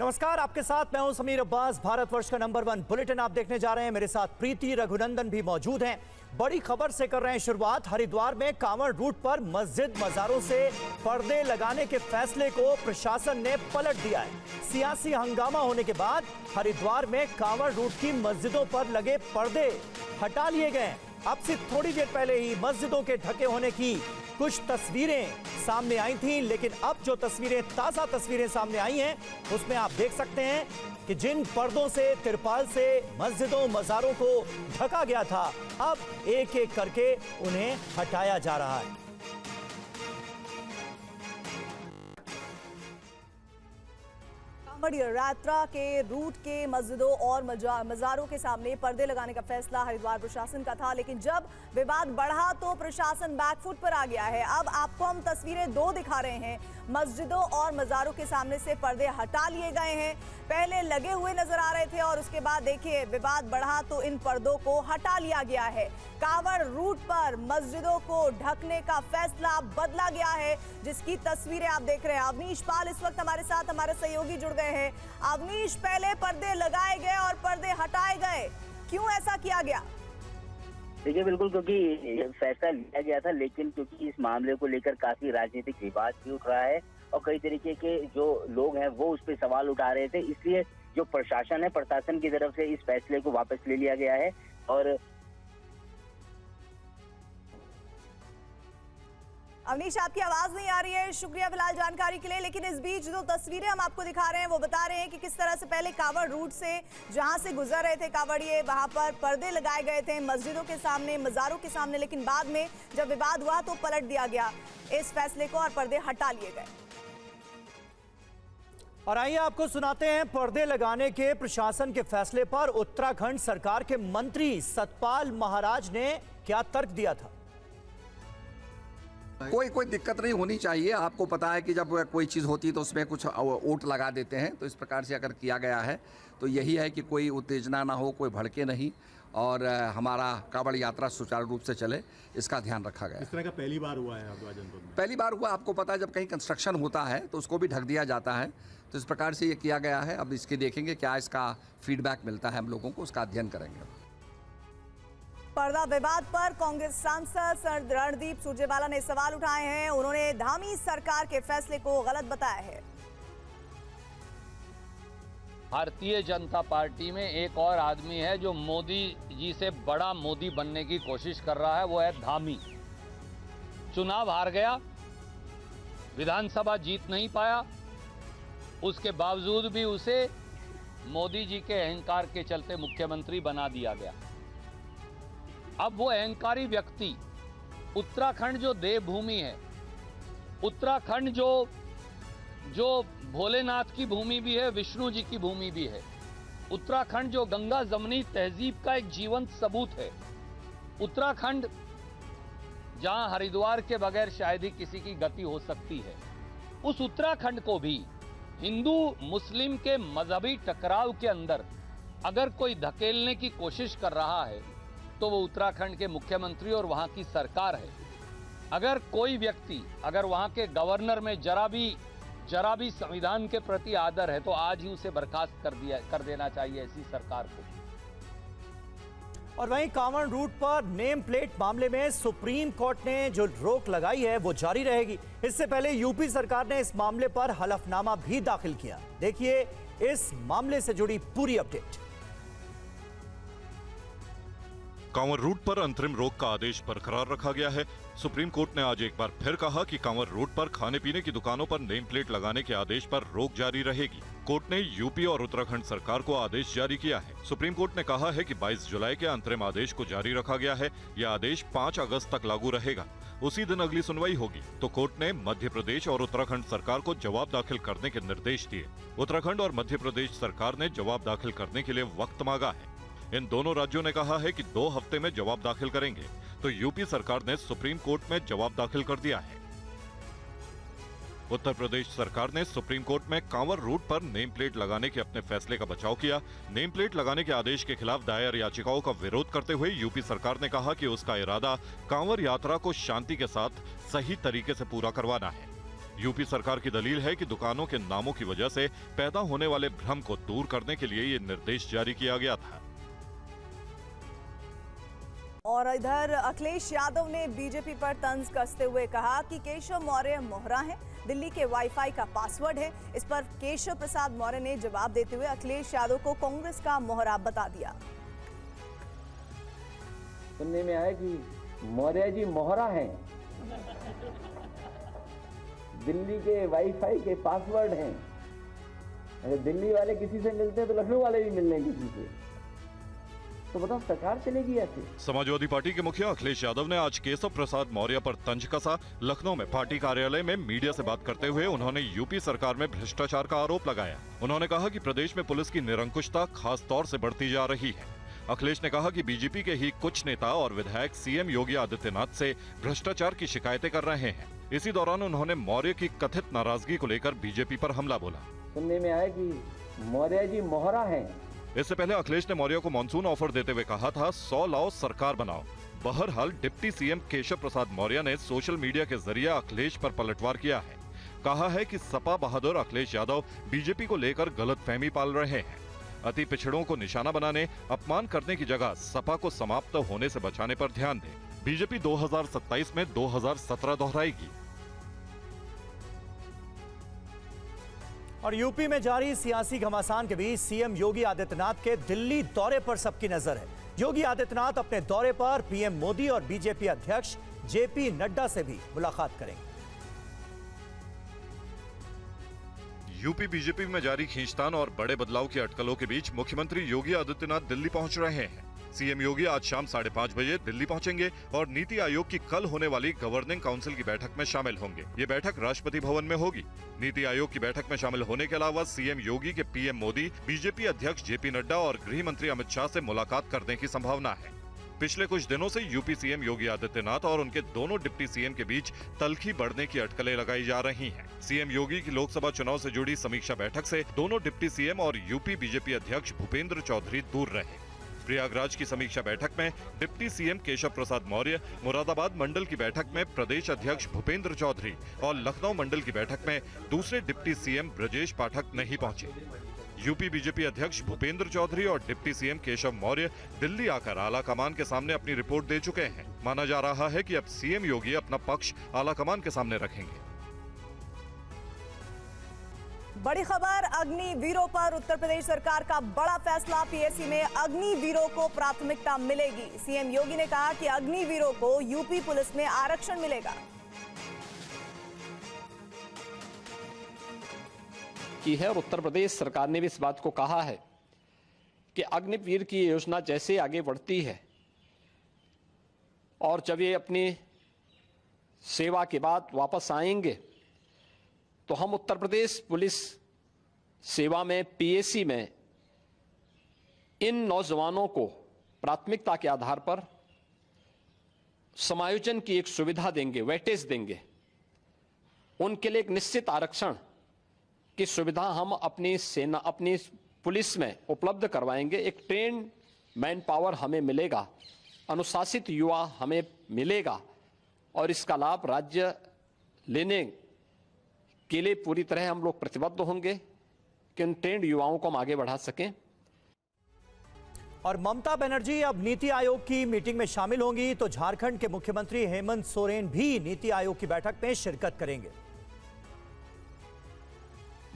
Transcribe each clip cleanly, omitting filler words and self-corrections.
नमस्कार, आपके साथ मैं हूं समीर अब्बास। भारतवर्ष का नंबर 1 बुलेटिन आप देखने जा रहे हैं। मेरे साथ प्रीति रघुनंदन भी मौजूद हैं। बड़ी खबर से कर रहे हैं शुरुआत। हरिद्वार में कांवड़ रूट पर मस्जिद मजारों से पर्दे लगाने के फैसले को प्रशासन ने पलट दिया है। सियासी हंगामा होने के बाद हरिद्वार में कांवड़ रूट की मस्जिदों पर लगे पर्दे हटा लिए गए। अब से थोड़ी देर पहले ही मस्जिदों के ढके होने की कुछ तस्वीरें सामने आई थी, लेकिन अब जो ताजा तस्वीरें सामने आई हैं उसमें आप देख सकते हैं कि जिन पर्दों से, तिरपाल से मस्जिदों मज़ारों को ढका गया था, अब एक एक करके उन्हें हटाया जा रहा है। यात्रा के रूट के मस्जिदों और मज़ारों के सामने पर्दे लगाने का फैसला हरिद्वार प्रशासन का था, लेकिन जब विवाद बढ़ा तो प्रशासन बैकफुट पर आ गया है। अब आपको हम तस्वीरें दो दिखा रहे हैं। मस्जिदों और मज़ारों के सामने से पर्दे हटा लिए गए हैं। पहले लगे हुए नजर आ रहे थे और उसके बाद देखिए विवाद बढ़ा तो इन पर्दों को हटा लिया गया है। कांवड़ रूट पर मस्जिदों को ढकने का फैसला बदला गया है, जिसकी तस्वीरें आप देख रहे हैं। अवनीश पाल इस वक्त हमारे साथ, हमारे सहयोगी जुड़ गए हैं। अवनीश, पहले पर्दे लगाए गए और पर्दे हटाए गए, क्यों ऐसा किया गया? देखिए, बिल्कुल, क्योंकि फैसला लिया गया था, लेकिन क्योंकि इस मामले को लेकर काफी राजनीतिक विवाद भी उठ रहा है और कई तरीके के जो लोग हैं वो उस पर सवाल उठा रहे थे, इसलिए जो प्रशासन है, प्रशासन की तरफ से इस फैसले को वापस ले लिया गया है। और अवनीश, आपकी आवाज नहीं आ रही है। शुक्रिया फिलहाल जानकारी के लिए। लेकिन इस बीच जो तस्वीरें हम आपको दिखा रहे हैं वो बता रहे हैं कि किस तरह से पहले कांवड़ रूट से जहां से गुजर रहे थे कांवड़िए, वहां पर पर्दे लगाए गए थे मस्जिदों के सामने, मज़ारों के सामने, लेकिन बाद में जब विवाद हुआ तो पलट दिया गया इस फैसले को और पर्दे हटा लिए गए। और आइए आपको सुनाते हैं पर्दे लगाने के प्रशासन के फैसले पर उत्तराखंड सरकार के मंत्री सतपाल महाराज ने क्या तर्क दिया था। कोई दिक्कत नहीं होनी चाहिए। आपको पता है कि जब कोई चीज़ होती है तो उसमें कुछ ओट लगा देते हैं, तो इस प्रकार से अगर किया गया है तो यही है कि कोई उत्तेजना ना हो, कोई भड़के नहीं और हमारा कांवड़ यात्रा सुचारू रूप से चले, इसका ध्यान रखा गया। इस तरह का पहली बार हुआ है हरिद्वार जनपद में? पहली बार हुआ। आपको पता है जब कहीं कंस्ट्रक्शन होता है तो उसको भी ढक दिया जाता है, तो इस प्रकार से ये किया गया है। अब इसके देखेंगे क्या इसका फीडबैक मिलता है हम लोगों को, उसका अध्ययन करेंगे। पर्दा विवाद पर कांग्रेस सांसद रणदीप सुरजेवाला ने सवाल उठाए हैं। उन्होंने धामी सरकार के फैसले को गलत बताया है। भारतीय जनता पार्टी में एक और आदमी है जो मोदी जी से बड़ा मोदी बनने की कोशिश कर रहा है, वो है धामी। चुनाव हार गया, विधानसभा जीत नहीं पाया, उसके बावजूद भी उसे मोदी जी के अहंकार के चलते मुख्यमंत्री बना दिया गया। अब वो अहंकारी व्यक्ति, उत्तराखंड जो देवभूमि है, उत्तराखंड जो भोलेनाथ की भूमि भी है, विष्णु जी की भूमि भी है, उत्तराखंड जो गंगा जमनी तहजीब का एक जीवंत सबूत है, उत्तराखंड जहां हरिद्वार के बगैर शायद ही किसी की गति हो सकती है, उस उत्तराखंड को भी हिंदू मुस्लिम के मजहबी टकराव के अंदर अगर कोई धकेलने की कोशिश कर रहा है तो वो उत्तराखंड के मुख्यमंत्री और वहां की सरकार है। अगर कोई व्यक्ति, अगर वहां के गवर्नर में जरा भी संविधान के प्रति आदर है तो आज ही उसे बर्खास्त कर देना चाहिए ऐसी सरकार को। और वहीं कांवड़ रूट पर नेम प्लेट मामले में सुप्रीम कोर्ट ने जो रोक लगाई है वो जारी रहेगी। इससे पहले यूपी सरकार ने इस मामले पर हलफनामा भी दाखिल किया। देखिए इस मामले से जुड़ी पूरी अपडेट। कांवड़ रूट पर अंतरिम रोक का आदेश बरकरार रखा गया है। सुप्रीम कोर्ट ने आज एक बार फिर कहा कि कांवड़ रूट पर खाने पीने की दुकानों पर नेम प्लेट लगाने के आदेश पर रोक जारी रहेगी। कोर्ट ने यूपी और उत्तराखंड सरकार को आदेश जारी किया है। सुप्रीम कोर्ट ने कहा है कि 22 जुलाई के अंतरिम आदेश को जारी रखा गया है। यह आदेश 5 अगस्त तक लागू रहेगा। उसी दिन अगली सुनवाई होगी। तो कोर्ट ने मध्य प्रदेश और उत्तराखंड सरकार को जवाब दाखिल करने के निर्देश दिए। उत्तराखंड और मध्य प्रदेश सरकार ने जवाब दाखिल करने के लिए वक्त मांगा है। इन दोनों राज्यों ने कहा है कि 2 हफ्ते में जवाब दाखिल करेंगे, तो यूपी सरकार ने सुप्रीम कोर्ट में जवाब दाखिल कर दिया है। उत्तर प्रदेश सरकार ने सुप्रीम कोर्ट में कांवड़ रूट पर नेम प्लेट लगाने के अपने फैसले का बचाव किया। नेम प्लेट लगाने के आदेश के खिलाफ दायर याचिकाओं का विरोध करते हुए यूपी सरकार ने कहा कि उसका इरादा कांवड़ यात्रा को शांति के साथ सही तरीके से पूरा करवाना है। यूपी सरकार की दलील है कि दुकानों के नामों की वजह से पैदा होने वाले भ्रम को दूर करने के लिए ये निर्देश जारी किया गया था। और इधर अखिलेश यादव ने बीजेपी पर तंज कसते हुए कहा कि केशव मौर्य मोहरा हैं, दिल्ली के वाईफाई का पासवर्ड है। इस पर केशव प्रसाद मौर्य ने जवाब देते हुए अखिलेश यादव को कांग्रेस का मोहरा बता दिया। सुनने में आया कि मौर्य जी मोहरा हैं, दिल्ली के वाईफाई के पासवर्ड हैं। अगर दिल्ली वाले किसी से मिलते हैं तो लखनऊ वाले भी मिलने किसी से, तो बताओ सरकार चलेगी ऐसे? समाजवादी पार्टी के मुखिया अखिलेश यादव ने आज केशव प्रसाद मौर्य पर तंज कसा। लखनऊ में पार्टी कार्यालय में मीडिया से बात करते हुए उन्होंने यूपी सरकार में भ्रष्टाचार का आरोप लगाया। उन्होंने कहा कि प्रदेश में पुलिस की निरंकुशता खास तौर से बढ़ती जा रही है। अखिलेश ने कहा कि बीजेपी के ही कुछ नेता और विधायक सीएम योगी आदित्यनाथ से भ्रष्टाचार की शिकायतें कर रहे हैं। इसी दौरान उन्होंने मौर्य की कथित नाराजगी को लेकर बीजेपी पर हमला बोला। सुनने में आया कि मौर्य जी मोहरा हैं। इससे पहले अखिलेश ने मौर्य को मॉनसून ऑफर देते हुए कहा था 100 लाओ सरकार बनाओ। बहरहाल डिप्टी सीएम केशव प्रसाद मौर्य ने सोशल मीडिया के जरिए अखिलेश पर पलटवार किया है। कहा है कि सपा बहादुर अखिलेश यादव बीजेपी को लेकर गलतफहमी पाल रहे हैं। अति पिछड़ों को निशाना बनाने, अपमान करने की जगह सपा को समाप्त होने से बचाने पर ध्यान दें। बीजेपी 2027 में 2017 दोहराएगी। और यूपी में जारी सियासी घमासान के बीच सीएम योगी आदित्यनाथ के दिल्ली दौरे पर सबकी नजर है। योगी आदित्यनाथ अपने दौरे पर पीएम मोदी और बीजेपी अध्यक्ष जेपी नड्डा से भी मुलाकात करेंगे। यूपी बीजेपी में जारी खींचतान और बड़े बदलाव की अटकलों के बीच मुख्यमंत्री योगी आदित्यनाथ दिल्ली पहुंच रहे हैं। सीएम योगी आज शाम 5:30 बजे दिल्ली पहुंचेंगे और नीति आयोग की कल होने वाली गवर्निंग काउंसिल की बैठक में शामिल होंगे। ये बैठक राष्ट्रपति भवन में होगी। नीति आयोग की बैठक में शामिल होने के अलावा सीएम योगी के पीएम मोदी, बीजेपी अध्यक्ष जेपी नड्डा और गृह मंत्री अमित शाह से मुलाकात करने की संभावना है। पिछले कुछ दिनों से यूपी सीएम योगी आदित्यनाथ और उनके दोनों डिप्टी सीएम के बीच तल्खी बढ़ने की अटकलें लगाई जा रही हैं। सीएम योगी की लोकसभा चुनाव से जुड़ी समीक्षा बैठक से दोनों डिप्टी सीएम और यूपी बीजेपी अध्यक्ष भूपेंद्र चौधरी दूर रहे। प्रयागराज की समीक्षा बैठक में डिप्टी सीएम केशव प्रसाद मौर्य, मुरादाबाद मंडल की बैठक में प्रदेश अध्यक्ष भूपेंद्र चौधरी और लखनऊ मंडल की बैठक में दूसरे डिप्टी सीएम ब्रजेश पाठक नहीं पहुंचे। यूपी बीजेपी अध्यक्ष भूपेंद्र चौधरी और डिप्टी सीएम केशव मौर्य दिल्ली आकर आला कमान के सामने अपनी रिपोर्ट दे चुके हैं। माना जा रहा है कि अब सीएम योगी अपना पक्ष आला कमान के सामने रखेंगे। बड़ी खबर, अग्निवीरों पर उत्तर प्रदेश सरकार का बड़ा फैसला। पीएससी में अग्निवीरों को प्राथमिकता मिलेगी। सीएम योगी ने कहा कि अग्निवीरों को यूपी पुलिस में आरक्षण मिलेगा। की है और उत्तर प्रदेश सरकार ने भी इस बात को कहा है कि अग्निवीर की योजना जैसे आगे बढ़ती है और जब ये अपनी सेवा के बाद वापस आएंगे तो हम उत्तर प्रदेश पुलिस सेवा में पीएससी में इन नौजवानों को प्राथमिकता के आधार पर समायोजन की एक सुविधा देंगे, वेटेज देंगे। उनके लिए एक निश्चित आरक्षण की सुविधा हम अपनी सेना, अपनी पुलिस में उपलब्ध करवाएंगे। एक ट्रेन मैन पावर हमें मिलेगा, अनुशासित युवा हमें मिलेगा और इसका लाभ राज्य लेने के लिए पूरी तरह हम लोग प्रतिबद्ध होंगे कि उन ट्रेंड युवाओं को हम आगे बढ़ा सकें। और ममता बनर्जी अब नीति आयोग की मीटिंग में शामिल होंगी तो झारखंड के मुख्यमंत्री हेमंत सोरेन भी नीति आयोग की बैठक में शिरकत करेंगे।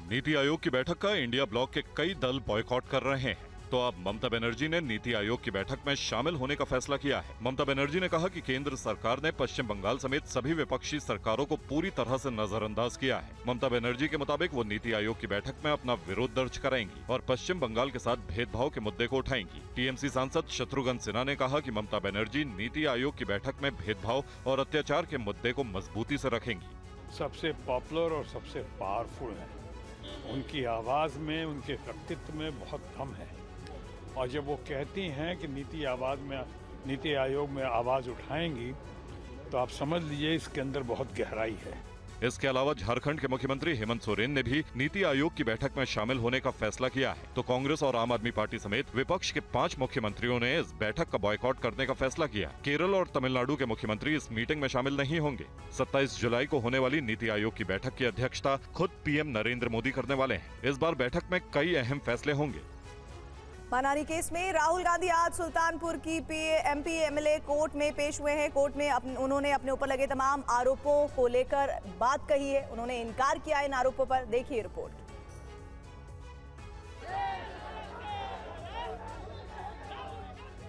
नीति आयोग की बैठक का इंडिया ब्लॉक के कई दल बॉयकॉट कर रहे हैं, तो अब ममता बनर्जी ने नीति आयोग की बैठक में शामिल होने का फैसला किया है। ममता बनर्जी ने कहा कि केंद्र सरकार ने पश्चिम बंगाल समेत सभी विपक्षी सरकारों को पूरी तरह से नजरअंदाज किया है। ममता बनर्जी के मुताबिक वो नीति आयोग की बैठक में अपना विरोध दर्ज कराएंगी और पश्चिम बंगाल के साथ भेदभाव के मुद्दे को उठाएंगी। टीएमसी सांसद शत्रुघ्न सिन्हा ने कहा कि ममता बनर्जी नीति आयोग की बैठक में भेदभाव और अत्याचार के मुद्दे को मजबूती से रखेंगी। सबसे पॉपुलर और सबसे पावरफुल है, उनकी आवाज में, उनके व्यक्तित्व में बहुत दम है। और जब वो कहती हैं कि नीति आयोग में आवाज उठाएंगी तो आप समझ लीजिए इसके अंदर बहुत गहराई है। इसके अलावा झारखंड के मुख्यमंत्री हेमंत सोरेन ने भी नीति आयोग की बैठक में शामिल होने का फैसला किया है। तो कांग्रेस और आम आदमी पार्टी समेत विपक्ष के 5 मुख्यमंत्रियों ने इस बैठक का बॉयकॉट करने का फैसला किया। केरल और तमिलनाडु के मुख्यमंत्री इस मीटिंग में शामिल नहीं होंगे। 27 जुलाई को होने वाली नीति आयोग की बैठक की अध्यक्षता खुद पीएम नरेंद्र मोदी करने वाले हैं। इस बार बैठक में कई अहम फैसले होंगे। मानहानि केस में राहुल गांधी आज सुल्तानपुर की एमपी एमएलए कोर्ट में पेश हुए हैं। कोर्ट में उन्होंने अपने ऊपर लगे तमाम आरोपों को लेकर बात कही है। उन्होंने इनकार किया इन आरोपों पर। देखिए रिपोर्ट।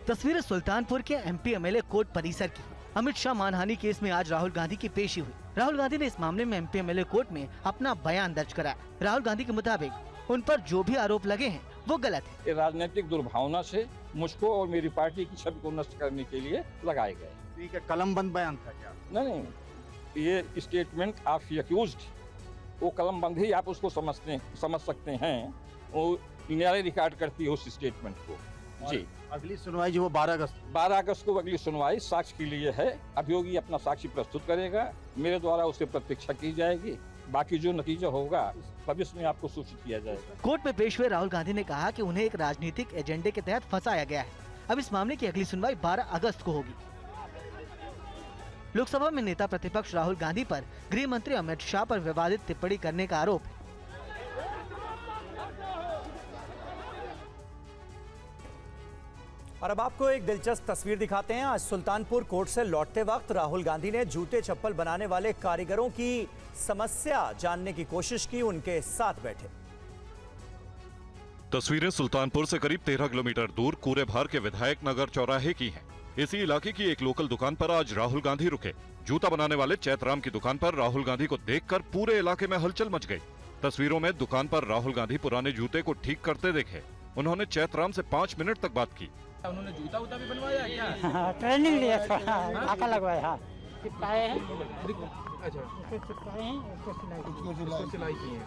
तस्वीरें सुल्तानपुर के एमपी एमएलए कोर्ट परिसर की। अमित शाह मानहानि केस में आज राहुल गांधी की पेशी हुई। राहुल गांधी ने इस मामले में एमपी एमएलए कोर्ट में अपना बयान दर्ज कराया। राहुल गांधी के मुताबिक उन पर जो भी आरोप लगे हैं वो गलत है। राजनीतिक दुर्भावना से मुझको और मेरी पार्टी की छवि को नष्ट करने के लिए लगाए गए। ठीक है, कलमबंद बयान था क्या? नहीं, ये स्टेटमेंट ऑफ एक्यूज्ड, वो कलमबंद ही आप उसको समझ सकते हैं। वो न्यायालय रिकॉर्ड करती है उस स्टेटमेंट को। जी, अगली सुनवाई जो वो 12 अगस्त को अगली सुनवाई साक्ष्य के लिए है। अभियोगी अपना साक्ष्य प्रस्तुत करेगा, मेरे द्वारा उसे प्रतीक्षा की जाएगी। बाकी जो नतीजा होगा भविष्य में आपको सूचित किया जाएगा। कोर्ट में पेश हुए राहुल गांधी ने कहा कि उन्हें एक राजनीतिक एजेंडे के तहत फंसाया गया है। अब इस मामले की अगली सुनवाई 12 अगस्त को होगी। लोकसभा में नेता प्रतिपक्ष राहुल गांधी पर गृह मंत्री अमित शाह पर विवादित टिप्पणी करने का आरोप है। और अब आपको एक दिलचस्प तस्वीर दिखाते हैं। आज सुल्तानपुर कोर्ट से लौटते वक्त राहुल गांधी ने जूते चप्पल बनाने वाले कारीगरों की समस्या जानने की कोशिश की। उनके साथ बैठे। तस्वीरें सुल्तानपुर से करीब 13 किलोमीटर दूर कूरेभार के विधायक नगर चौराहे की हैं। इसी इलाके की एक लोकल दुकान पर आज राहुल गांधी रुके। जूता बनाने वाले चैतराम की दुकान पर राहुल गांधी को देखकर पूरे इलाके में हलचल मच गई। तस्वीरों में दुकान पर राहुल गांधी पुराने जूते को ठीक करते देखे। उन्होंने चैतराम से 5 मिनट तक बात की। उन्होंने जूता उता भी बनवाया क्या? हाँ, ट्रेनिंग लिया था, आका लगवाया। हाँ, चिपकाए हैं। अच्छा, चिपकाए हैं, उसको सिलाई की है।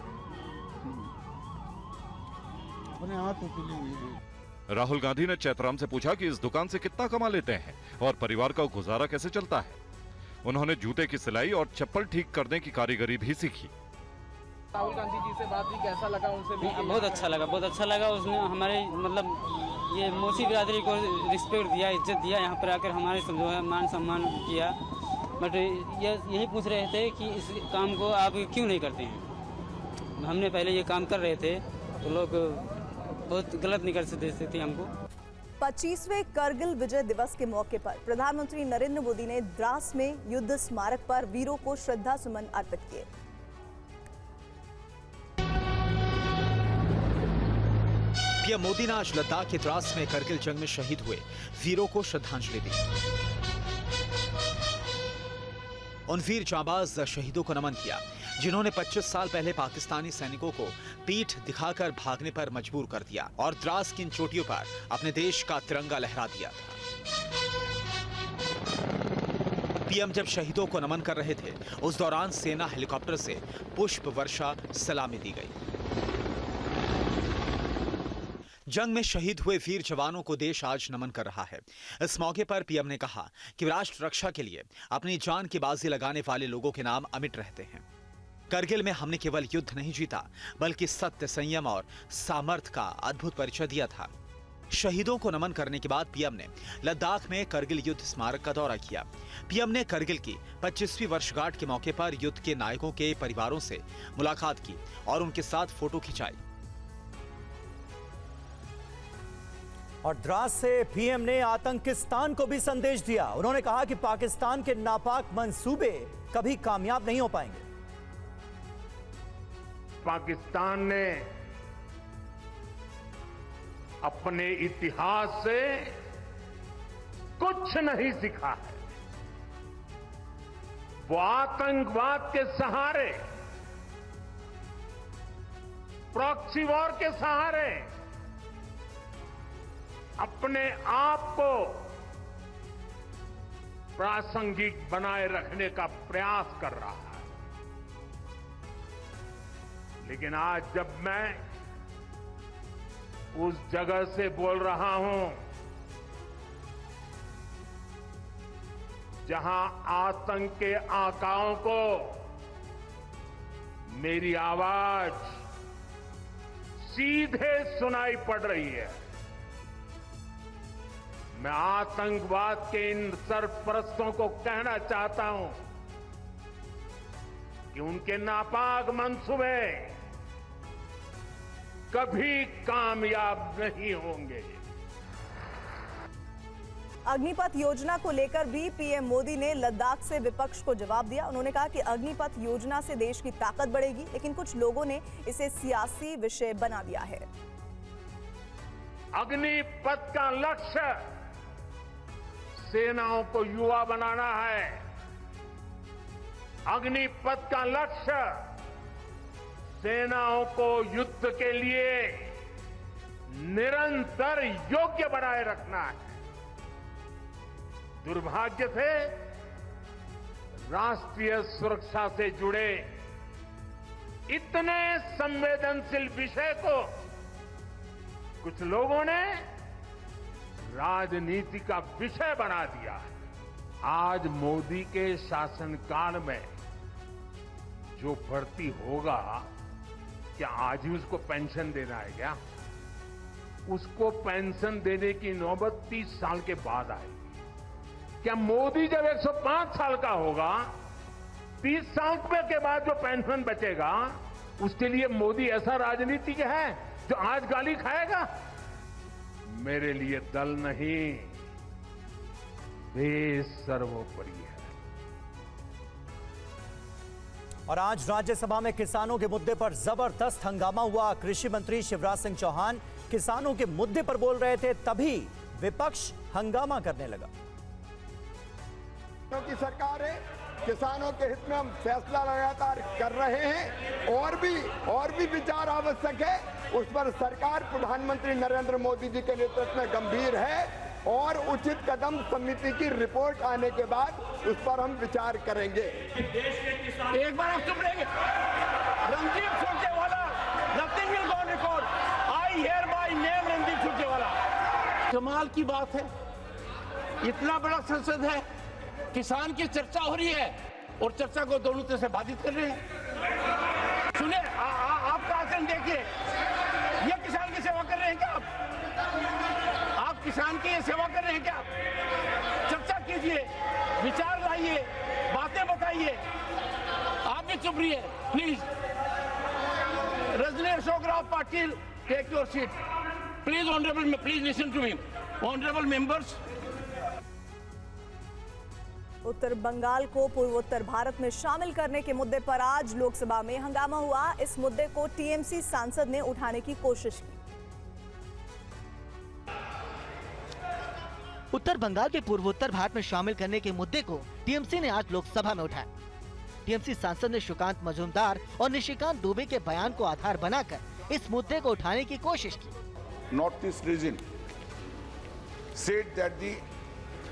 राहुल गांधी ने चैतराम से पूछा कि इस दुकान से कितना कमा लेते हैं और परिवार का गुजारा कैसे चलता है। उन्होंने जूते की सिलाई और चप्पल ठीक करने की कारीगरी भी सीखी। राहुल गांधी जी से बात भी कैसा लगा? उनसे भी बहुत अच्छा लगा। उसने हमारे मतलब ये मोसी बिरादरी को रिस्पेक्ट दिया, इज्जत दिया। यहाँ पर आकर हमारे जो है मान सम्मान किया। बट यही पूछ रहे थे कि इस काम को आप क्यों नहीं करते हैं। हमने पहले ये काम कर रहे थे तो लोग बहुत गलत नहीं कर सकते थे हमको। 25वें करगिल विजय दिवस के मौके पर प्रधानमंत्री नरेंद्र मोदी ने द्रास में युद्ध स्मारक पर वीरों को श्रद्धा सुमन अर्पित किए। पीएम मोदी ने आज लद्दाख के द्रास में करगिल जंग में शहीद हुए वीरों को श्रद्धांजलि दी। उन वीर जांबाज शहीदों को नमन किया जिन्होंने 25 साल पहले पाकिस्तानी सैनिकों को पीठ दिखाकर भागने पर मजबूर कर दिया और द्रास की इन चोटियों पर अपने देश का तिरंगा लहरा दिया था। पीएम जब शहीदों को नमन कर रहे थे उस दौरान सेना हेलीकॉप्टर से पुष्प वर्षा सलामी दी गई। जंग में शहीद हुए वीर जवानों को देश आज नमन कर रहा है। इस मौके पर पीएम ने कहा कि राष्ट्र रक्षा के लिए अपनी जान की बाजी लगाने वाले लोगों के नाम अमिट रहते हैं। करगिल में हमने केवल युद्ध नहीं जीता बल्कि सत्य, संयम और सामर्थ्य का अद्भुत परिचय दिया था। शहीदों को नमन करने के बाद पीएम ने लद्दाख में करगिल युद्ध स्मारक का दौरा किया। पीएम ने करगिल की 25वीं वर्षगांठ के मौके पर युद्ध के नायकों के परिवारों से मुलाकात की और उनके साथ फोटो खिंचाई। और द्रास से पीएम ने आतंकिस्तान को भी संदेश दिया। उन्होंने कहा कि पाकिस्तान के नापाक मंसूबे कभी कामयाब नहीं हो पाएंगे। पाकिस्तान ने अपने इतिहास से कुछ नहीं सीखा है। वो आतंकवाद के सहारे, प्रॉक्सी वॉर के सहारे अपने आप को प्रासंगिक बनाए रखने का प्रयास कर रहा है। लेकिन आज जब मैं उस जगह से बोल रहा हूं जहां आतंक के आकाओं को मेरी आवाज सीधे सुनाई पड़ रही है। मैं आतंकवाद के इन सरपरस्तों को कहना चाहता हूं कि उनके नापाक मंसूबे कभी कामयाब नहीं होंगे। अग्निपथ योजना को लेकर भी पीएम मोदी ने लद्दाख से विपक्ष को जवाब दिया। उन्होंने कहा कि अग्निपथ योजना से देश की ताकत बढ़ेगी, लेकिन कुछ लोगों ने इसे सियासी विषय बना दिया है। अग्निपथ का लक्ष्य सेनाओं को युवा बनाना है। अग्निपथ का लक्ष्य सेनाओं को युद्ध के लिए निरंतर योग्य बनाए रखना है। दुर्भाग्य से राष्ट्रीय सुरक्षा से जुड़े इतने संवेदनशील विषय को कुछ लोगों ने राजनीति का विषय बना दिया है। आज मोदी के शासनकाल में जो भर्ती होगा, क्या आज ही उसको पेंशन देना है क्या? उसको पेंशन देने की नौबत 30 साल के बाद आएगी। क्या मोदी जब 105 साल का होगा, 30 साल के बाद जो पेंशन बचेगा, उसके लिए मोदी ऐसा राजनीतिक है जो आज गाली खाएगा? मेरे लिए दल नहीं, देश सर्वोपरि है। और आज राज्यसभा में किसानों के मुद्दे पर जबरदस्त हंगामा हुआ। कृषि मंत्री शिवराज सिंह चौहान किसानों के मुद्दे पर बोल रहे थे, तभी विपक्ष हंगामा करने लगा। की सरकार है, किसानों के हित में हम फैसला लगातार कर रहे हैं। और भी विचार आवश्यक है, उस पर सरकार प्रधानमंत्री नरेंद्र मोदी जी के नेतृत्व में गंभीर है और उचित कदम समिति की रिपोर्ट आने के बाद उस पर हम विचार करेंगे। एक बार आप चुप रहेंगे। Randeep Surjewala, nothing will go on record. I hear by name Randeep Surjewala. कमाल की बात है, इतना बड़ा संसद है, किसान की चर्चा हो रही है और चर्चा को दोनों तरह से बाधित कर रहे हैं। सुनिए, आपका आचरण देखिए, ये किसान की सेवा कर रहे हैं क्या आप किसान की ये सेवा कर रहे हैं क्या? चर्चा कीजिए, विचार लाइए, बातें बताइए। आप भी चुप रहिए please. Rajni Ashok Rao Patil, take your seat please. Honourable, please listen to me. Honourable members, उत्तर बंगाल को पूर्वोत्तर भारत में शामिल करने के मुद्दे पर आज लोकसभा में हंगामा हुआ। इस मुद्दे को टीएमसी सांसद ने उठाने की कोशिश की। उत्तर बंगाल के पूर्वोत्तर भारत में शामिल करने के मुद्दे को टीएमसी ने आज लोकसभा में उठाया। टीएमसी सांसद ने सुकांत मजूमदार और निशिकांत दुबे के बयान को आधार बनाकर इस मुद्दे को उठाने की कोशिश की। North east region said that the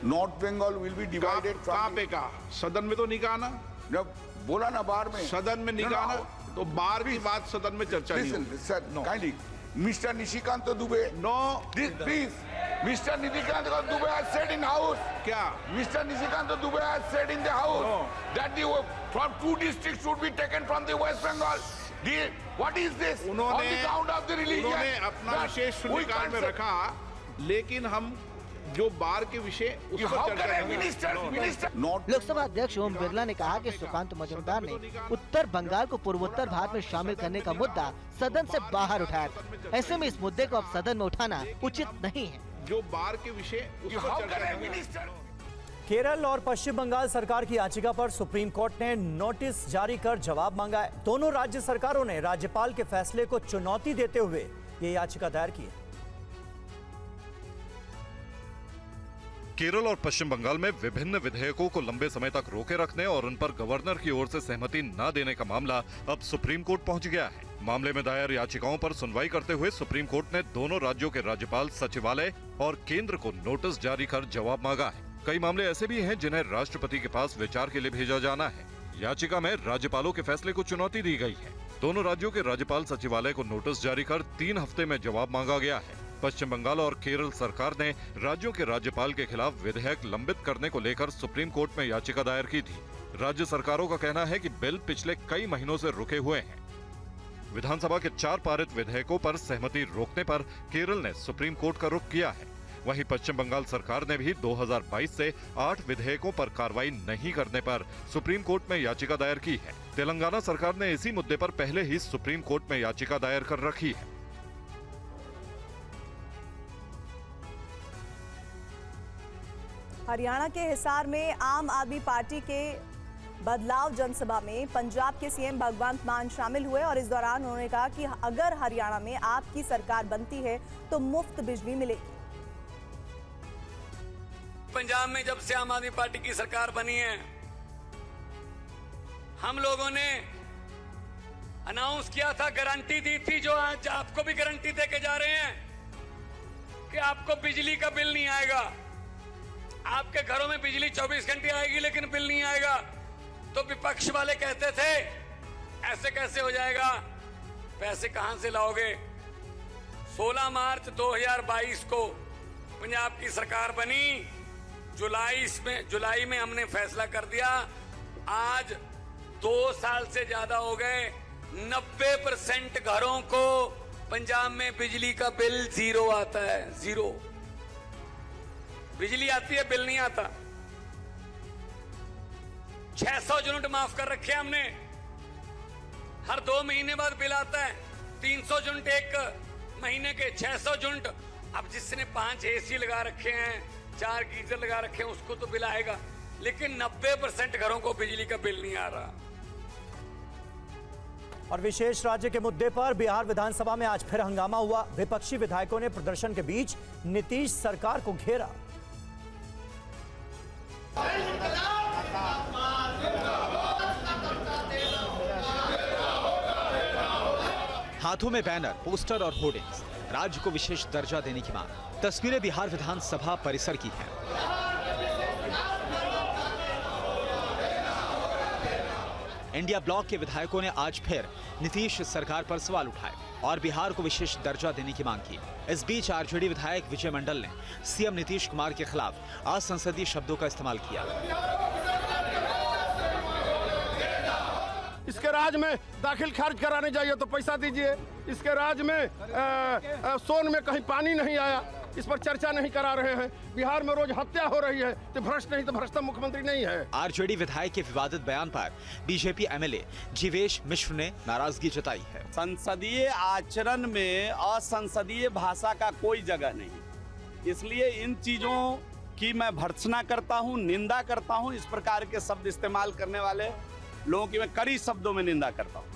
north Bengal will be divided. कहाँ पे कहा? सदन में तो नहीं कहा ना, जब बोला ना बाहर में, सदन में नहीं कहा ना, तो बाहर की बात सदन में चर्चा नहीं होगी। Mister Nishikant Dubey, no please, mister Nishikant Dubey has said in house, क्या mister Nishikant Dubey has said in the house that the from 2 districts should be taken from the west Bengal. What is this? उन्होंने अपना विशेष शून्यकाल में रखा, लेकिन हम जो बार के विषय उस पर चर्चा करेंगे। लोकसभा अध्यक्ष ओम बिरला ने कहा कि सुकांत मजूमदार ने उत्तर बंगाल को पूर्वोत्तर भारत में शामिल करने का मुद्दा सदन से बाहर उठाया था। ऐसे में इस मुद्दे को अब सदन में उठाना उचित नहीं है। जो बार के विषय उस पर चर्चा करेंगे। केरल और पश्चिम बंगाल सरकार की याचिका पर सुप्रीम कोर्ट ने नोटिस जारी कर जवाब मांगा है। दोनों राज्य सरकारों ने राज्यपाल के फैसले को चुनौती देते हुए ये याचिका दायर की है। केरल और पश्चिम बंगाल में विभिन्न विधेयकों को लंबे समय तक रोके रखने और उन पर गवर्नर की ओर से सहमति न देने का मामला अब सुप्रीम कोर्ट पहुंच गया है। मामले में दायर याचिकाओं पर सुनवाई करते हुए सुप्रीम कोर्ट ने दोनों राज्यों के राज्यपाल सचिवालय और केंद्र को नोटिस जारी कर जवाब मांगा है। कई मामले ऐसे भी हैं जिन्हें राष्ट्रपति के पास विचार के लिए भेजा जाना है। याचिका में राज्यपालों के फैसले को चुनौती दी गई है। दोनों राज्यों के राज्यपाल सचिवालय को नोटिस जारी कर 3 हफ्ते में जवाब मांगा गया है। पश्चिम बंगाल और केरल सरकार ने राज्यों के राज्यपाल के खिलाफ विधेयक लंबित करने को लेकर सुप्रीम कोर्ट में याचिका दायर की थी। राज्य सरकारों का कहना है कि बिल पिछले कई महीनों से रुके हुए हैं। विधानसभा के 4 पारित विधेयकों पर सहमति रोकने पर केरल ने सुप्रीम कोर्ट का रुख किया है। वहीं पश्चिम बंगाल सरकार ने भी 2022 से 8 विधेयकों पर कार्रवाई नहीं करने पर सुप्रीम कोर्ट में याचिका दायर की है। तेलंगाना सरकार ने इसी मुद्दे पर पहले ही सुप्रीम कोर्ट में याचिका दायर कर रखी है। हरियाणा के हिसार में आम आदमी पार्टी के बदलाव जनसभा में पंजाब के सीएम भगवंत मान शामिल हुए और इस दौरान उन्होंने कहा कि अगर हरियाणा में आपकी सरकार बनती है तो मुफ्त बिजली मिलेगी। पंजाब में जब से आम आदमी पार्टी की सरकार बनी है, हम लोगों ने अनाउंस किया था, गारंटी दी थी, जो आज आपको भी गारंटी देके जा रहे हैं कि आपको बिजली का बिल नहीं आएगा। आपके घरों में बिजली 24 घंटे आएगी लेकिन बिल नहीं आएगा। तो विपक्ष वाले कहते थे ऐसे कैसे हो जाएगा, पैसे कहां से लाओगे। 16 मार्च 2022 को पंजाब की सरकार बनी। जुलाई में हमने फैसला कर दिया। आज 2 साल से ज्यादा हो गए, 90% घरों को पंजाब में बिजली का बिल जीरो आता है। जीरो बिजली आती है, बिल नहीं आता। 600 यूनिट माफ कर रखे हैं हमने। हर 2 महीने बाद बिल आता है। 300 यूनिट एक महीने के, 600 यूनिट। अब जिसने 5 एसी लगा रखे हैं, 4 गीजर लगा रखे हैं, उसको तो बिल आएगा, लेकिन 90% घरों को बिजली का बिल नहीं आ रहा। और विशेष राज्य के मुद्दे पर बिहार विधानसभा में आज फिर हंगामा हुआ। विपक्षी विधायकों ने प्रदर्शन के बीच नीतीश सरकार को घेरा। हाथों में बैनर, पोस्टर और होर्डिंग्स, राज्य को विशेष दर्जा देने की मांग। तस्वीरें बिहार विधानसभा परिसर की हैं। इंडिया ब्लॉक के विधायकों ने आज फिर नीतीश सरकार पर सवाल उठाए और बिहार को विशेष दर्जा देने की मांग की। इस बीच आरजेडी विधायक विजय मंडल ने सीएम नीतीश कुमार के खिलाफ असंसदीय शब्दों का इस्तेमाल किया। इसके राज में दाखिल खारिज कराने जाइए तो पैसा दीजिए। इसके राज में सोन में कहीं पानी नहीं आया, इस पर चर्चा नहीं करा रहे हैं। बिहार में रोज हत्या हो रही है, तो भ्रष्ट नहीं तो भ्रष्ट मुख्यमंत्री नहीं है। आरजेडी विधायक के विवादित बयान पर बीजेपी एमएलए जीवेश मिश्र ने नाराजगी जताई है। संसदीय आचरण में असंसदीय भाषा का कोई जगह नहीं, इसलिए इन चीजों की मैं भर्त्सना करता हूं, निंदा करता हूं। इस प्रकार के शब्द इस्तेमाल करने वाले लोगों की मैं कड़ी शब्दों में निंदा करता हूं।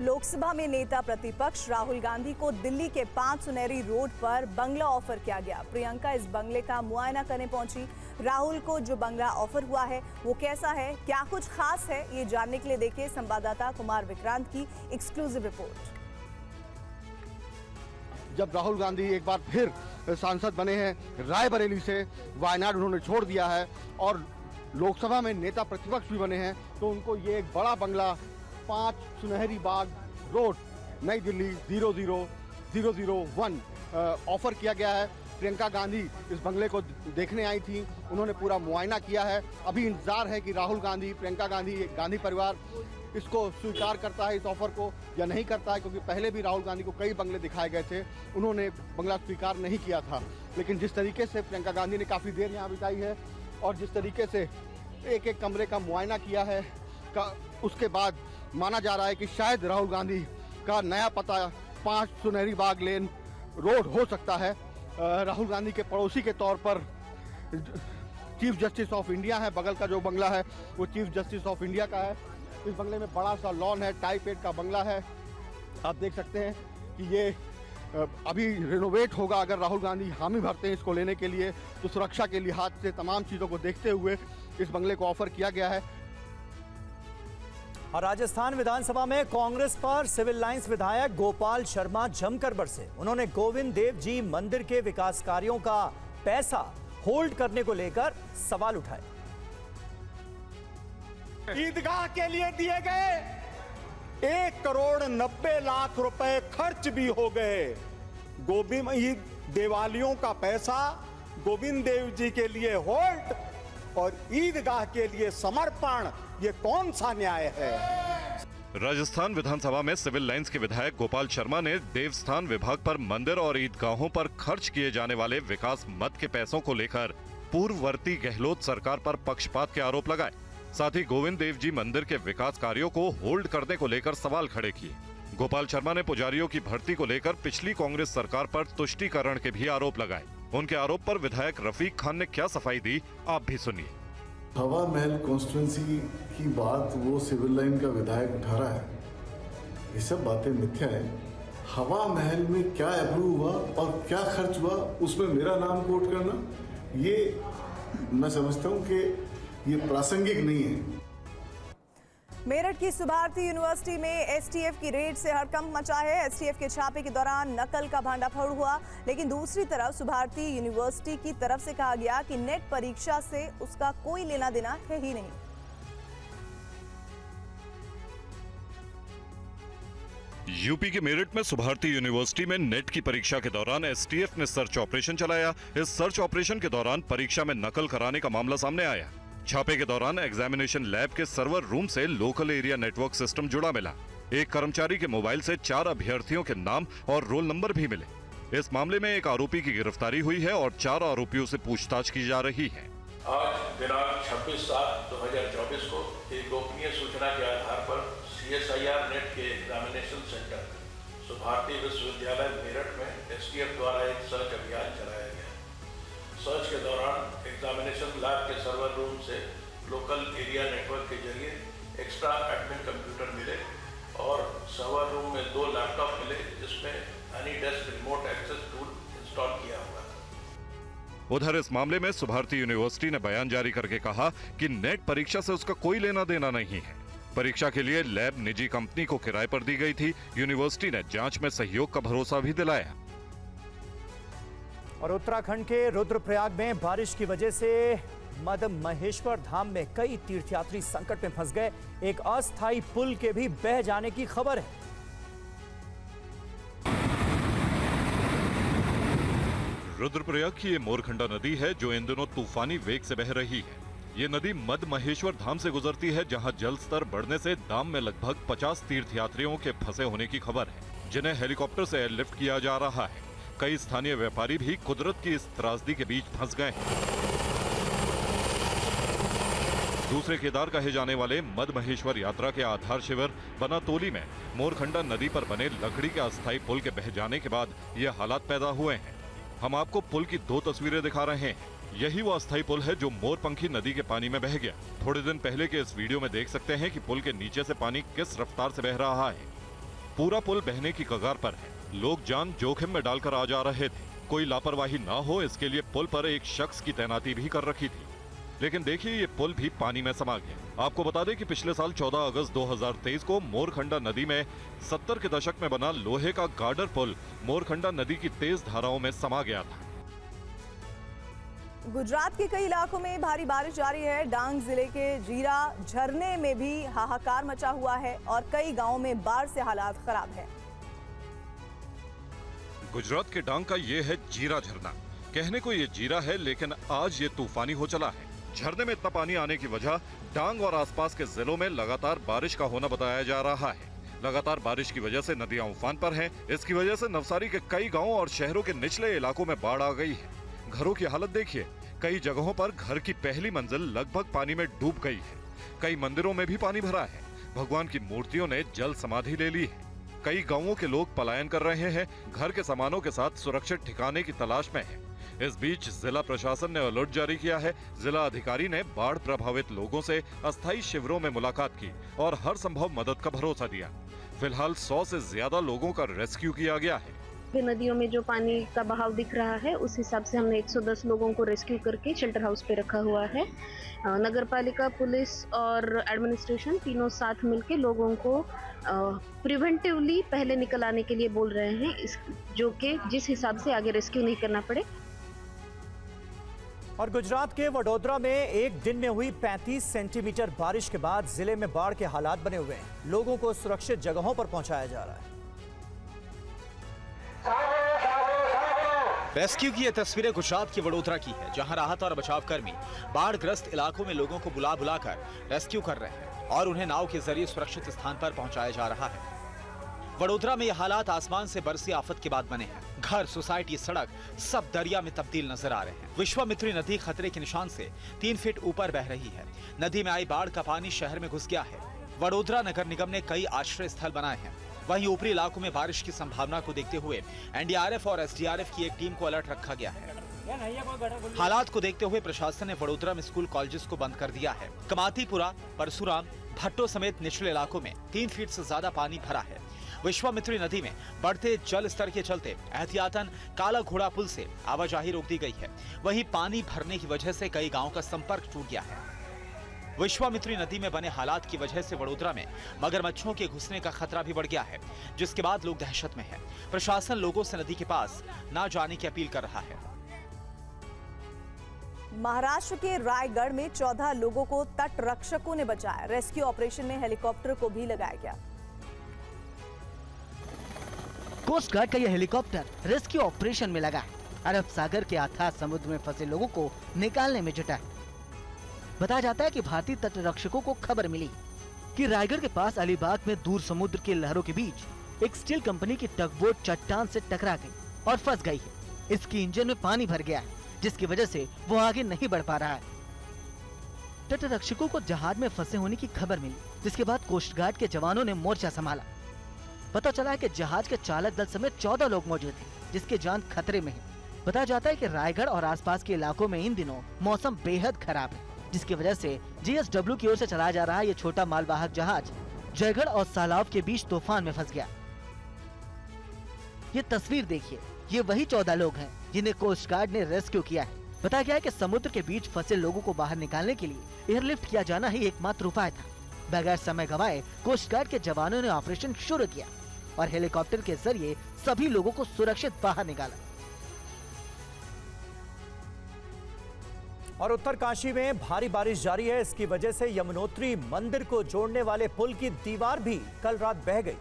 लोकसभा में नेता प्रतिपक्ष राहुल गांधी को दिल्ली के 5 सुनहरी रोड पर बंगला ऑफर किया गया। प्रियंका इस बंगले का मुआयना करने पहुंची। राहुल को जो बंगला ऑफर हुआ है वो कैसा है, क्या कुछ खास है, ये जानने के लिए देखिए संवाददाता कुमार विक्रांत की एक्सक्लूसिव रिपोर्ट। जब राहुल गांधी एक बार फिर सांसद बने हैं, रायबरेली से वायनाड उन्होंने छोड़ दिया है और लोकसभा में नेता प्रतिपक्ष भी बने हैं, तो उनको ये एक बड़ा बंगला 5 सुनहरी बाग रोड, नई दिल्ली 00001 ऑफर किया गया है। प्रियंका गांधी इस बंगले को देखने आई थी, उन्होंने पूरा मुआयना किया है। अभी इंतजार है कि राहुल गांधी, प्रियंका गांधी, गांधी परिवार इसको स्वीकार करता है इस ऑफर को या नहीं करता है, क्योंकि पहले भी राहुल गांधी को कई बंगले दिखाए गए थे, उन्होंने बंगला स्वीकार नहीं किया था। लेकिन जिस तरीके से प्रियंका गांधी ने काफ़ी देर यहाँ बिताई है और जिस तरीके से एक एक कमरे का मुआयना किया है, उसके बाद माना जा रहा है कि शायद राहुल गांधी का नया पता 5 सुनहरी बाग लेन रोड हो सकता है। राहुल गांधी के पड़ोसी के तौर पर चीफ जस्टिस ऑफ इंडिया है, बगल का जो बंगला है वो चीफ जस्टिस ऑफ इंडिया का है। इस बंगले में बड़ा सा लॉन है, टाइप 8 का बंगला है। आप देख सकते हैं कि ये अभी रिनोवेट होगा। अगर राहुल गांधी हामी भरते हैं इसको लेने के लिए, तो सुरक्षा के लिहाज से तमाम चीज़ों को देखते हुए इस बंगले को ऑफर किया गया है। और राजस्थान विधानसभा में कांग्रेस पर सिविल लाइंस विधायक गोपाल शर्मा जमकर बरसे। उन्होंने गोविंद देव जी मंदिर के विकास कार्यों का पैसा होल्ड करने को लेकर सवाल उठाए। ईदगाह के लिए दिए गए 1,90,00,000 रुपए खर्च भी हो गए। गोविंद दिवालियों का पैसा गोविंद देव जी के लिए होल्ड और ईदगाह के लिए समर्पण, ये कौन सा न्याय है? राजस्थान विधानसभा में सिविल लाइंस के विधायक गोपाल शर्मा ने देवस्थान विभाग पर मंदिर और ईदगाहों पर खर्च किए जाने वाले विकास मद के पैसों को लेकर पूर्ववर्ती गहलोत सरकार पर पक्षपात के आरोप लगाए। साथ ही गोविंद देव जी मंदिर के विकास कार्यों को होल्ड करने को लेकर सवाल खड़े किए। गोपाल शर्मा ने पुजारियों की भर्ती को लेकर पिछली कांग्रेस सरकार पर तुष्टीकरण के भी आरोप लगाए। उनके आरोप पर विधायक रफीक खान ने क्या सफाई दी, आप भी सुनिए। हवा महल कॉन्स्टिट्यूंसी की बात वो सिविल लाइन का विधायक उठा रहा है, ये सब बातें मिथ्या है। हवा महल में क्या अप्रूव हुआ और क्या खर्च हुआ, उसमें मेरा नाम कोट करना, ये मैं समझता हूँ कि ये प्रासंगिक नहीं है। मेरठ की सुभारती यूनिवर्सिटी में एसटीएफ की रेड से हड़कंप मचा है। एसटीएफ के छापे के दौरान नकल का भांडाफोड़ हुआ, लेकिन दूसरी तरफ सुभारती यूनिवर्सिटी की तरफ से कहा गया कि नेट परीक्षा से उसका कोई लेना देना है ही नहीं। यूपी के मेरठ में सुभारती यूनिवर्सिटी में नेट की परीक्षा के दौरान एसटीएफ ने सर्च ऑपरेशन चलाया। इस सर्च ऑपरेशन के दौरान परीक्षा में नकल कराने का मामला सामने आया। छापे के दौरान एग्जामिनेशन लैब के सर्वर रूम से लोकल एरिया नेटवर्क सिस्टम जुड़ा मिला। एक कर्मचारी के मोबाइल से 4 अभ्यर्थियों के नाम और रोल नंबर भी मिले। इस मामले में एक आरोपी की गिरफ्तारी हुई है और 4 आरोपियों से पूछताछ की जा रही है। आज दिनांक 26/7/2024 को एक गोपनीय सूचना के आधार पर CSIR नेट के एग्जामिनेशन सेंटर सुभारती विश्वविद्यालय मेरठ में एसटीएफ द्वारा एक सर्च अभियान चलाया गया। सर्च के दौरान एग्जामिनेशन लैब के सर्वर रूम से लोकल एरिया नेटवर्क के जरिए एक्स्ट्रा एडमिन कंप्यूटर मिले और सर्वर रूम में 2 लैपटॉप मिले जिसमें AnyDesk remote access tool install किया हुआ था। उधर इस मामले में सुभारती यूनिवर्सिटी ने बयान जारी करके कहा कि नेट परीक्षा से उसका कोई लेना देना नहीं है। परीक्षा के लिए लैब निजी कंपनी को किराए पर दी गई थी। यूनिवर्सिटी ने जांच में सहयोग का भरोसा भी दिलाया। और उत्तराखंड के रुद्रप्रयाग में बारिश की वजह से मद महेश्वर धाम में कई तीर्थयात्री संकट में फंस गए। एक अस्थायी पुल के भी बह जाने की खबर है। रुद्रप्रयाग की ये मोरखंडा नदी है जो इन दिनों तूफानी वेग से बह रही है। ये नदी मद महेश्वर धाम से गुजरती है, जहां जल स्तर बढ़ने से धाम में लगभग 50 तीर्थयात्रियों के फंसे होने की खबर है, जिन्हें हेलीकॉप्टर से एयरलिफ्ट किया जा रहा है। कई स्थानीय व्यापारी भी कुदरत की इस त्रासदी के बीच फंस गए हैं। दूसरे केदार कहे जाने वाले मद महेश्वर यात्रा के आधार शिविर बनातोली में मोरखंडा नदी पर बने लकड़ी के अस्थायी पुल के बह जाने के बाद ये हालात पैदा हुए हैं। हम आपको पुल की 2 तस्वीरें दिखा रहे हैं। यही वो अस्थायी पुल है जो मोरपंखी नदी के पानी में बह गया। थोड़े दिन पहले के इस वीडियो में देख सकते हैं कि पुल के नीचे से पानी किस रफ्तार से बह रहा है। पूरा पुल बहने की कगार पर है। लोग जान जोखिम में डालकर आ जा रहे थे। कोई लापरवाही ना हो इसके लिए पुल पर एक शख्स की तैनाती भी कर रखी थी, लेकिन देखिए ये पुल भी पानी में समा गया। आपको बता दें कि पिछले साल 14 अगस्त 2023 को मोरखंडा नदी में 70 के दशक में बना लोहे का गार्डर पुल मोरखंडा नदी की तेज धाराओं में समा गया था। गुजरात के कई इलाकों में भारी बारिश जारी है। डांग जिले के जीरा झरने में भी हाहाकार मचा हुआ है और कई गांवों में बाढ़ से हालात खराब है। गुजरात के डांग का ये है जीरा झरना। कहने को ये जीरा है, लेकिन आज ये तूफानी हो चला है। झरने में इतना पानी आने की वजह डांग और आसपास के जिलों में लगातार बारिश का होना बताया जा रहा है। लगातार बारिश की वजह से नदियां उफान पर हैं। इसकी वजह से नवसारी के कई गांवों और शहरों के निचले इलाकों में बाढ़ आ गई है। घरों की हालत देखिए, कई जगहों पर घर की पहली मंजिल लगभग पानी में डूब गई है। कई मंदिरों में भी पानी भरा है। भगवान की मूर्तियों ने जल समाधि ले ली है। कई गांवों के लोग पलायन कर रहे हैं, घर के सामानों के साथ सुरक्षित ठिकाने की तलाश में हैं। इस बीच जिला प्रशासन ने अलर्ट जारी किया है। जिला अधिकारी ने बाढ़ प्रभावित लोगों से अस्थायी शिविरों में मुलाकात की और हर संभव मदद का भरोसा दिया। फिलहाल 100 से ज्यादा लोगों का रेस्क्यू किया गया है। नदियों में जो पानी का बहाव दिख रहा है उस हिसाब से हमने 110 लोगों को रेस्क्यू करके शेल्टर हाउस पे रखा हुआ है। नगर पालिका, पुलिस और एडमिनिस्ट्रेशन तीनों साथ मिलके लोगों को प्रिवेंटिवली पहले निकल आने के लिए बोल रहे हैं, जो कि जिस हिसाब से आगे रेस्क्यू नहीं करना पड़े। और गुजरात के वडोदरा में एक दिन में हुई 35 सेंटीमीटर बारिश के बाद जिले में बाढ़ के हालात बने हुए हैं। लोगों को सुरक्षित जगहों पर पहुंचाया जा रहा है। रेस्क्यू की ये तस्वीरें गुजरात के वडोदरा की है, जहां राहत और बचाव कर्मी बाढ़ग्रस्त इलाकों में लोगों को बुला बुलाकर रेस्क्यू कर रहे हैं और उन्हें नाव के जरिए सुरक्षित स्थान पर पहुंचाया जा रहा है। वडोदरा में ये हालात आसमान से बरसी आफत के बाद बने हैं। घर, सोसाइटी, सड़क सब दरिया में तब्दील नजर आ रहे हैं। विश्वामित्री नदी खतरे के निशान से 3 फीट ऊपर बह रही है। नदी में आई बाढ़ का पानी शहर में घुस गया है। वडोदरा नगर निगम ने कई आश्रय स्थल बनाए हैं। वहीं ऊपरी इलाकों में बारिश की संभावना को देखते हुए एनडीआरएफ और एसडीआरएफ की एक टीम को अलर्ट रखा गया है। हालात को देखते हुए प्रशासन ने वडोदरा में स्कूल कॉलेजेस को बंद कर दिया है। कमातीपुरा, परशुराम, भट्टो समेत निचले इलाकों में 3 फीट से ज्यादा पानी भरा है। विश्वामित्री नदी में बढ़ते जल स्तर के चलते एहतियातन काला घोड़ा पुल से आवाजाही रोक दी गई है। वहीं पानी भरने की वजह से कई गांवों का संपर्क टूट गया है। विश्वामित्री नदी में बने हालात की वजह से वडोदरा में मगरमच्छों के घुसने का खतरा भी बढ़ गया है, जिसके बाद लोग दहशत में हैं। प्रशासन लोगों से नदी के पास न जाने की अपील कर रहा है। महाराष्ट्र के रायगढ़ में 14 लोगों को तट रक्षकों ने बचाया। रेस्क्यू ऑपरेशन में हेलीकॉप्टर को भी लगाया गया। कोस्ट गार्ड का यह हेलीकॉप्टर रेस्क्यू ऑपरेशन में लगा है। अरब सागर के अथाह समुद्र में फंसे लोगों को निकालने में जुटा है। बताया जाता है कि भारतीय तट रक्षकों को खबर मिली कि रायगढ़ के पास अलीबाग में दूर समुद्र के लहरों के बीच एक स्टील कंपनी की टगबोट चट्टान से टकरा गई और फंस गई है। इसकी इंजन में पानी भर गया है, जिसकी वजह से वो आगे नहीं बढ़ पा रहा है। तट रक्षकों को जहाज में फंसे होने की खबर मिली, जिसके बाद कोस्ट गार्ड के जवानों ने मोर्चा संभाला। पता चला है कि जहाज के चालक दल समेत 14 लोग मौजूद थे, जिसकी जान खतरे में है। बताया जाता है कि रायगढ़ और आसपास के इलाकों में इन दिनों मौसम बेहद खराब है, जिसकी वजह से जीएसडब्ल्यू की ओर से चलाया जा रहा है ये छोटा मालवाहक जहाज जयगढ़ और सालाव के बीच तूफान में फंस गया। ये तस्वीर देखिए, ये वही 14 लोग हैं जिन्हें कोस्ट गार्ड ने रेस्क्यू किया है। बताया गया है कि समुद्र के बीच फंसे लोगों को बाहर निकालने के लिए एयरलिफ्ट किया जाना ही एकमात्र उपाय था। बगैर समय गंवाए कोस्ट गार्ड के जवानों ने ऑपरेशन शुरू किया और हेलीकॉप्टर के जरिए सभी लोगों को सुरक्षित बाहर निकाला। और उत्तरकाशी में भारी बारिश जारी है। इसकी वजह से यमुनोत्री मंदिर को जोड़ने वाले पुल की दीवार भी कल रात बह गई।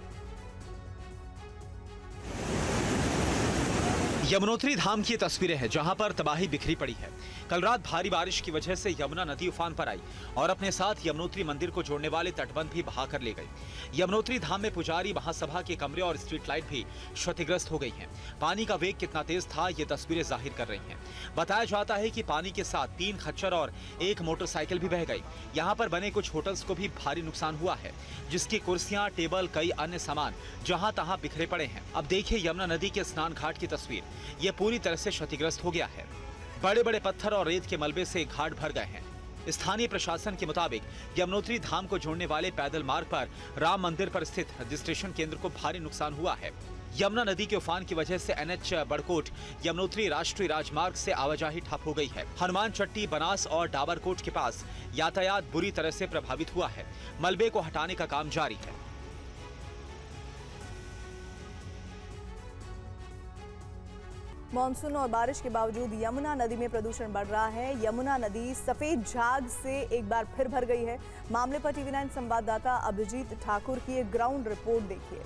यमुनोत्री धाम की तस्वीरें हैं, जहां पर तबाही बिखरी पड़ी है। कल रात भारी बारिश की वजह से यमुना नदी उफान पर आई और अपने साथ यमुनोत्री मंदिर को जोड़ने वाले तटबंध भी बहाकर ले गई। यमुनोत्री धाम में पुजारी, महासभा के कमरे और स्ट्रीट लाइट भी क्षतिग्रस्त हो गई हैं। पानी का वेग कितना तेज था, ये तस्वीरें जाहिर कर रही हैं। बताया जाता है कि पानी के साथ 3 खच्चर और 1 मोटरसाइकिल भी बह गई। यहाँ पर बने कुछ होटल्स को भी भारी नुकसान हुआ है, जिसकी कुर्सियां, टेबल, कई अन्य सामान जहां तहां बिखरे पड़े हैं। अब देखिए यमुना नदी के स्नान घाट की तस्वीर, ये पूरी तरह से क्षतिग्रस्त हो गया है। बड़े बड़े पत्थर और रेत के मलबे से घाट भर गए हैं। स्थानीय प्रशासन के मुताबिक यमुनोत्री धाम को जोड़ने वाले पैदल मार्ग पर राम मंदिर पर स्थित रजिस्ट्रेशन केंद्र को भारी नुकसान हुआ है। यमुना नदी के उफान की वजह से NH बड़कोट यमुनोत्री राष्ट्रीय राजमार्ग से आवाजाही ठप हो गई है। हनुमान चट्टी, बनास और डाबरकोट के पास यातायात बुरी तरह से प्रभावित हुआ है। मलबे को हटाने का काम जारी है। मॉनसून और बारिश के बावजूद यमुना नदी में प्रदूषण बढ़ रहा है। यमुना नदी सफेद झाग से एक बार फिर भर गई है। मामले पर TV9 संवाददाता अभिजीत ठाकुर की एक ग्राउंड रिपोर्ट देखिए।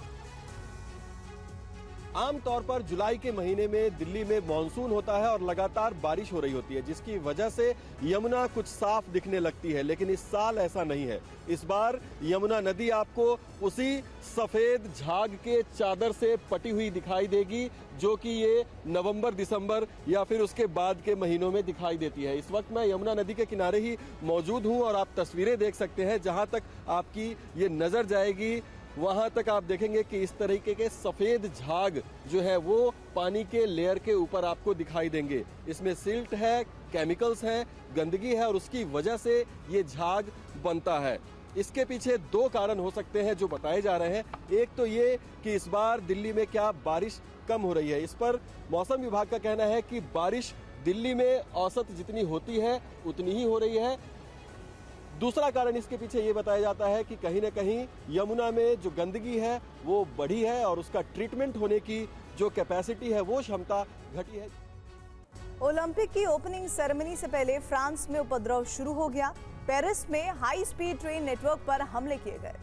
आमतौर पर जुलाई के महीने में दिल्ली में मॉनसून होता है और लगातार बारिश हो रही होती है, जिसकी वजह से यमुना कुछ साफ दिखने लगती है, लेकिन इस साल ऐसा नहीं है। इस बार यमुना नदी आपको उसी सफेद झाग के चादर से पटी हुई दिखाई देगी, जो कि ये नवंबर, दिसंबर या फिर उसके बाद के महीनों में दिखाई देती है। इस वक्त मैं यमुना नदी के किनारे ही मौजूद हूँ और आप तस्वीरें देख सकते हैं। जहाँ तक आपकी ये नजर जाएगी वहां तक आप देखेंगे कि इस तरीके के सफेद झाग जो है वो पानी के लेयर के ऊपर आपको दिखाई देंगे। इसमें सिल्ट है, केमिकल्स हैं, गंदगी है और उसकी वजह से ये झाग बनता है। इसके पीछे 2 कारण हो सकते हैं जो बताए जा रहे हैं। एक तो ये कि इस बार दिल्ली में क्या बारिश कम हो रही है। इस पर मौसम विभाग का कहना है कि बारिश दिल्ली में औसत जितनी होती है उतनी ही हो रही है। दूसरा कारण इसके पीछे ये बताया जाता है कि कहीं न कहीं यमुना में जो गंदगी है वो बढ़ी है और उसका ट्रीटमेंट होने की जो कैपेसिटी है, वो क्षमता घटी है। ओलंपिक की ओपनिंग सेरेमनी से पहले फ्रांस में उपद्रव शुरू हो गया। पेरिस में हाई स्पीड ट्रेन नेटवर्क पर हमले किए गए।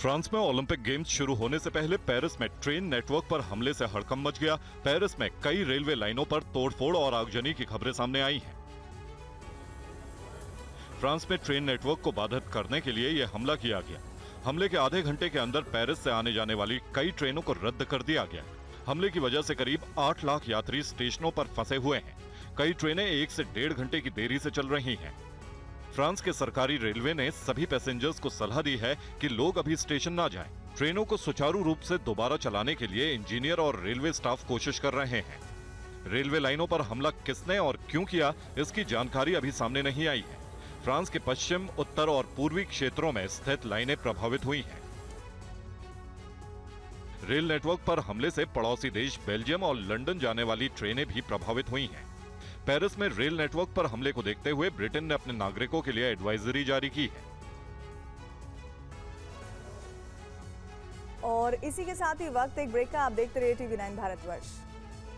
फ्रांस में ओलंपिक गेम्स शुरू होने से पहले पेरिस में ट्रेन नेटवर्क पर हमले से हड़कंप मच गया। पेरिस में कई रेलवे लाइनों पर तोड़फोड़ और आगजनी की खबरें सामने आई हैं। फ्रांस में ट्रेन नेटवर्क को बाधित करने के लिए यह हमला किया गया। हमले के आधे घंटे के अंदर पेरिस से आने जाने वाली कई ट्रेनों को रद्द कर दिया गया। हमले की वजह से करीब 8 लाख यात्री स्टेशनों पर फंसे हुए हैं। कई ट्रेनें 1 से 1.5 घंटे की देरी से चल रही हैं। फ्रांस के सरकारी रेलवे ने सभी पैसेंजर्स को सलाह दी है कि लोग अभी स्टेशन ना जाएं। ट्रेनों को सुचारू रूप से दोबारा चलाने के लिए इंजीनियर और रेलवे स्टाफ कोशिश कर रहे हैं। रेलवे लाइनों पर हमला किसने और क्यों किया, इसकी जानकारी अभी सामने नहीं आई है। फ्रांस के पश्चिम, उत्तर और पूर्वी क्षेत्रों में स्थित लाइनें प्रभावित हुई हैं। रेल नेटवर्क पर हमले से पड़ोसी देश बेल्जियम और लंदन जाने वाली ट्रेनें भी प्रभावित हुई हैं। पेरिस में रेल नेटवर्क पर हमले को देखते हुए ब्रिटेन ने अपने नागरिकों के लिए एडवाइजरी जारी की है। और इसी के साथ ही वक्त एक ब्रेक का। आप देखते रहिए TV9 भारतवर्ष।